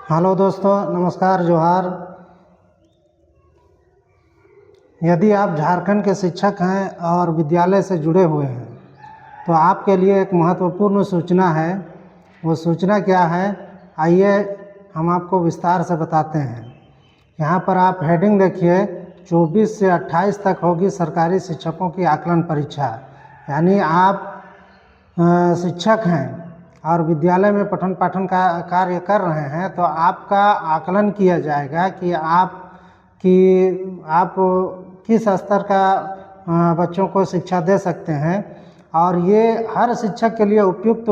Hello दोस्तों, नमस्कार, जोहार। यदि आप झारखंड के शिक्षक हैं और विद्यालय से जुड़े हुए हैं तो आपके लिए एक महत्वपूर्ण सूचना है। वो सूचना क्या है, आइए हम आपको विस्तार से बताते हैं। यहाँ पर आप हेडिंग देखिए, 24 से 28 तक होगी सरकारी शिक्षकों की आकलन परीक्षा। यानी आप शिक्षक हैं और विद्यालय में पठन पाठन का कार्य कर रहे हैं तो आपका आकलन किया जाएगा कि आप किस स्तर का बच्चों को शिक्षा दे सकते हैं। और ये हर शिक्षक के लिए उपयुक्त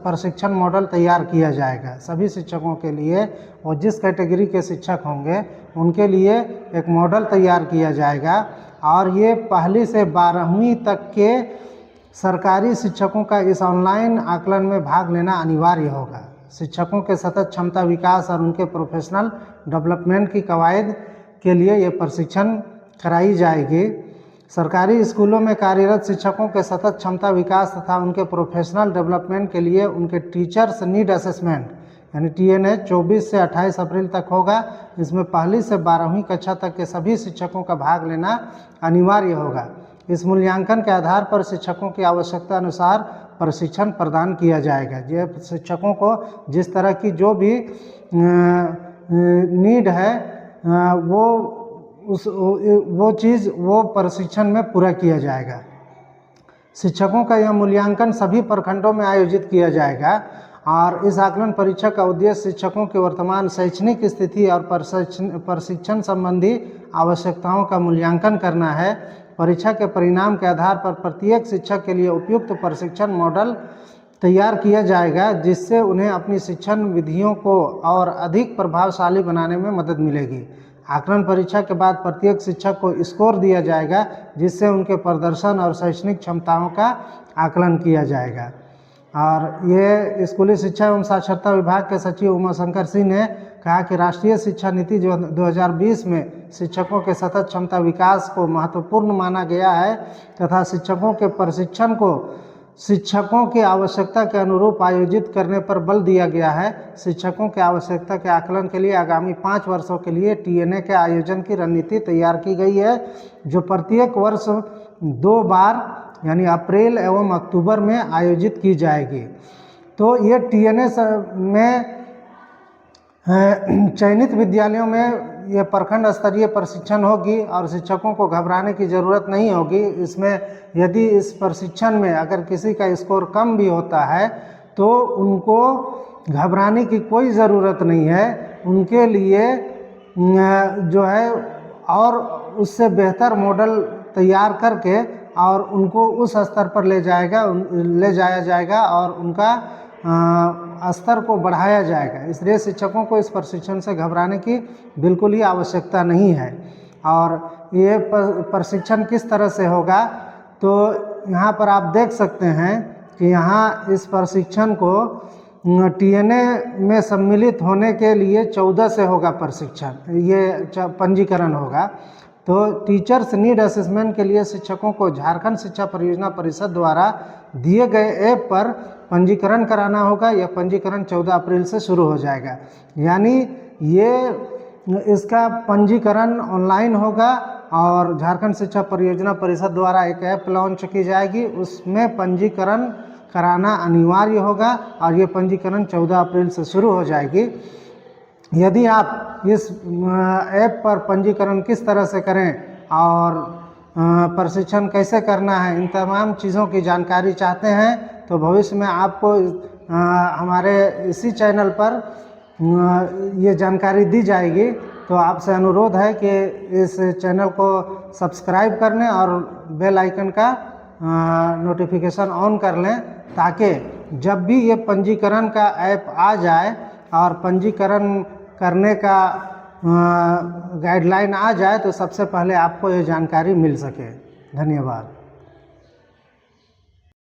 प्रशिक्षण मॉडल तैयार किया जाएगा। सभी शिक्षकों के लिए और जिस कैटेगरी के शिक्षक होंगे उनके लिए एक मॉडल तैयार किया जाएगा। और ये पहली से 12वीं तक के सरकारी शिक्षकों का इस ऑनलाइन आकलन में भाग लेना अनिवार्य होगा। शिक्षकों के सतत क्षमता विकास और उनके प्रोफेशनल डेवलपमेंट की कवायद के लिए ये प्रशिक्षण कराई जाएगी। सरकारी स्कूलों में कार्यरत शिक्षकों के सतत क्षमता विकास तथा उनके प्रोफेशनल डेवलपमेंट के लिए उनके टीचर्स नीड असेसमेंट यानी TNA 24 से 28 अप्रैल तक होगा। इसमें पहली से 12वीं कक्षा तक के सभी शिक्षकों का भाग लेना अनिवार्य होगा। इस मूल्यांकन के आधार पर शिक्षकों की आवश्यकता अनुसार प्रशिक्षण प्रदान किया जाएगा। ये शिक्षकों को जिस तरह की जो भी नीड है वो प्रशिक्षण में पूरा किया जाएगा। शिक्षकों का यह मूल्यांकन सभी प्रखंडों में आयोजित किया जाएगा और इस आकलन परीक्षा का उद्देश्य शिक्षकों की वर्तमान शैक्षणिक स्थिति और प्रशिक्षण संबंधी आवश्यकताओं का मूल्यांकन करना है। परीक्षा के परिणाम के आधार पर प्रत्येक शिक्षक के लिए उपयुक्त प्रशिक्षण मॉडल तैयार किया जाएगा, जिससे उन्हें अपनी शिक्षण विधियों को और अधिक प्रभावशाली बनाने में मदद मिलेगी। आकलन परीक्षा के बाद प्रत्येक शिक्षक को स्कोर दिया जाएगा, जिससे उनके प्रदर्शन और शैक्षणिक क्षमताओं का आकलन किया जाएगा। और ये स्कूली शिक्षा एवं साक्षरता विभाग के सचिव उमाशंकर सिंह ने कहा कि राष्ट्रीय शिक्षा नीति जो 2020 में शिक्षकों के सतत क्षमता विकास को महत्वपूर्ण माना गया है तथा शिक्षकों के प्रशिक्षण को शिक्षकों की आवश्यकता के अनुरूप आयोजित करने पर बल दिया गया है। शिक्षकों की आवश्यकता के आकलन के लिए आगामी 5 वर्षों के लिए TNA के आयोजन की रणनीति तैयार की गई है, जो प्रत्येक वर्ष 2 बार यानी अप्रैल एवं अक्टूबर में आयोजित की जाएगी। तो ये TNA में चयनित विद्यालयों में ये प्रखंड स्तरीय प्रशिक्षण होगी और शिक्षकों को घबराने की ज़रूरत नहीं होगी। इसमें यदि इस प्रशिक्षण में अगर किसी का स्कोर कम भी होता है तो उनको घबराने की कोई ज़रूरत नहीं है। उनके लिए जो है और उससे बेहतर मॉडल तैयार करके और उनको उस स्तर पर ले जाया जाएगा और उनका स्तर को बढ़ाया जाएगा। इसलिए शिक्षकों को इस प्रशिक्षण से घबराने की बिल्कुल ही आवश्यकता नहीं है। और ये प्रशिक्षण किस तरह से होगा, तो यहाँ पर आप देख सकते हैं कि यहाँ इस प्रशिक्षण को TNA में सम्मिलित होने के लिए 14 से होगा प्रशिक्षण, ये पंजीकरण होगा। तो टीचर्स नीड असेसमेंट के लिए शिक्षकों को झारखंड शिक्षा परियोजना परिषद द्वारा दिए गए ऐप पर पंजीकरण कराना होगा। यह पंजीकरण 14 अप्रैल से शुरू हो जाएगा। यानी इसका पंजीकरण ऑनलाइन होगा और झारखंड शिक्षा परियोजना परिषद द्वारा एक ऐप लॉन्च की जाएगी, उसमें पंजीकरण कराना अनिवार्य होगा और ये पंजीकरण 14 अप्रैल से शुरू हो जाएगी। यदि आप इस ऐप पर पंजीकरण किस तरह से करें और प्रशिक्षण कैसे करना है, इन तमाम चीज़ों की जानकारी चाहते हैं तो भविष्य में आपको हमारे इसी चैनल पर ये जानकारी दी जाएगी। तो आपसे अनुरोध है कि इस चैनल को सब्सक्राइब कर लें और बेल आइकन का नोटिफिकेशन ऑन कर लें, ताकि जब भी ये पंजीकरण का ऐप आ जाए और पंजीकरण करने का गाइडलाइन आ जाए तो सबसे पहले आपको ये जानकारी मिल सके। धन्यवाद।